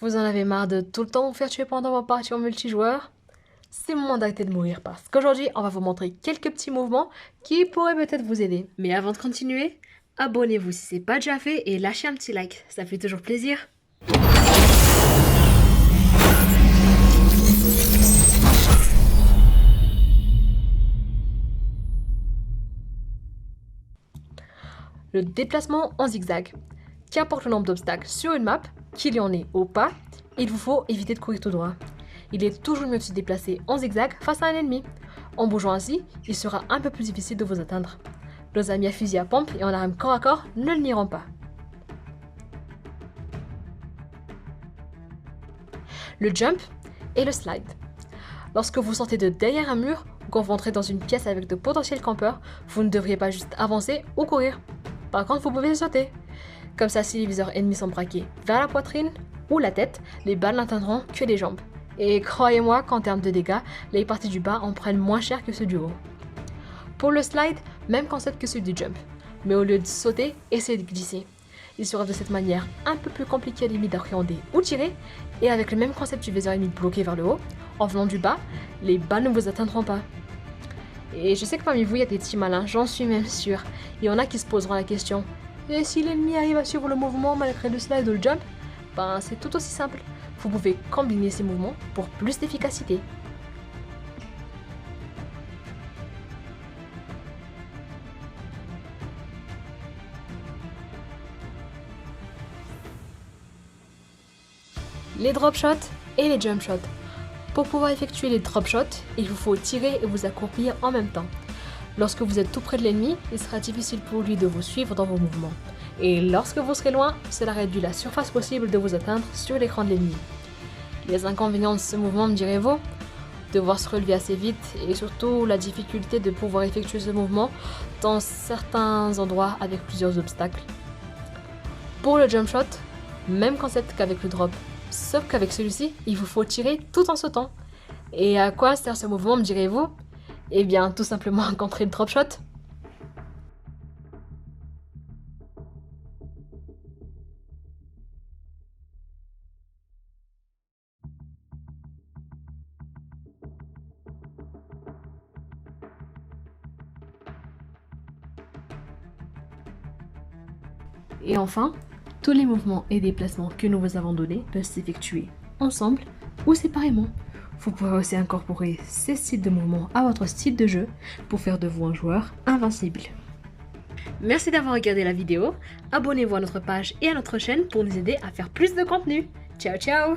Vous en avez marre de tout le temps vous faire tuer pendant vos parties en multijoueur? C'est le moment d'arrêter de mourir parce qu'aujourd'hui, on va vous montrer quelques petits mouvements qui pourraient peut-être vous aider. Mais avant de continuer, abonnez-vous si ce n'est pas déjà fait et lâchez un petit like, ça fait toujours plaisir. Le déplacement en zigzag. Qu'importe le nombre d'obstacles sur une map, qu'il y en ait ou pas, il vous faut éviter de courir tout droit. Il est toujours mieux de se déplacer en zigzag face à un ennemi. En bougeant ainsi, il sera un peu plus difficile de vous atteindre. Nos amis à fusil à pompe et en arme corps à corps ne le nieront pas. Le jump et le slide. Lorsque vous sortez de derrière un mur ou quand vous entrez dans une pièce avec de potentiels campeurs, vous ne devriez pas juste avancer ou courir. Par contre, vous pouvez sauter. Comme ça, si les viseurs ennemis sont braqués vers la poitrine ou la tête, les balles n'atteindront que les jambes. Et croyez-moi qu'en termes de dégâts, les parties du bas en prennent moins cher que ceux du haut. Pour le slide, même concept que celui du jump. Mais au lieu de sauter, essayez de glisser. Il sera de cette manière un peu plus compliqué à limite d'appréhender ou tirer, et avec le même concept du viseur ennemi bloqué vers le haut, en venant du bas, les balles ne vous atteindront pas. Et je sais que parmi vous, il y a des petits malins, j'en suis même sûre. Il y en a qui se poseront la question: et si l'ennemi arrive à suivre le mouvement malgré le slide ou le jump? Ben c'est tout aussi simple. Vous pouvez combiner ces mouvements pour plus d'efficacité. Les drop shots et les jump shots. Pour pouvoir effectuer les drop shots, il vous faut tirer et vous accroupir en même temps. Lorsque vous êtes tout près de l'ennemi, il sera difficile pour lui de vous suivre dans vos mouvements. Et lorsque vous serez loin, cela réduit la surface possible de vous atteindre sur l'écran de l'ennemi. Les inconvénients de ce mouvement, me direz-vous? Devoir se relever assez vite et surtout la difficulté de pouvoir effectuer ce mouvement dans certains endroits avec plusieurs obstacles. Pour le jump shot, même concept qu'avec le drop, sauf qu'avec celui-ci, il vous faut tirer tout en sautant. Et à quoi sert ce mouvement, me direz-vous? Eh bien, tout simplement à contrer le drop shot. Et enfin, tous les mouvements et déplacements que nous vous avons donnés peuvent s'effectuer ensemble ou séparément. Vous pourrez aussi incorporer ces styles de mouvements à votre style de jeu pour faire de vous un joueur invincible. Merci d'avoir regardé la vidéo, abonnez-vous à notre page et à notre chaîne pour nous aider à faire plus de contenu. Ciao ciao!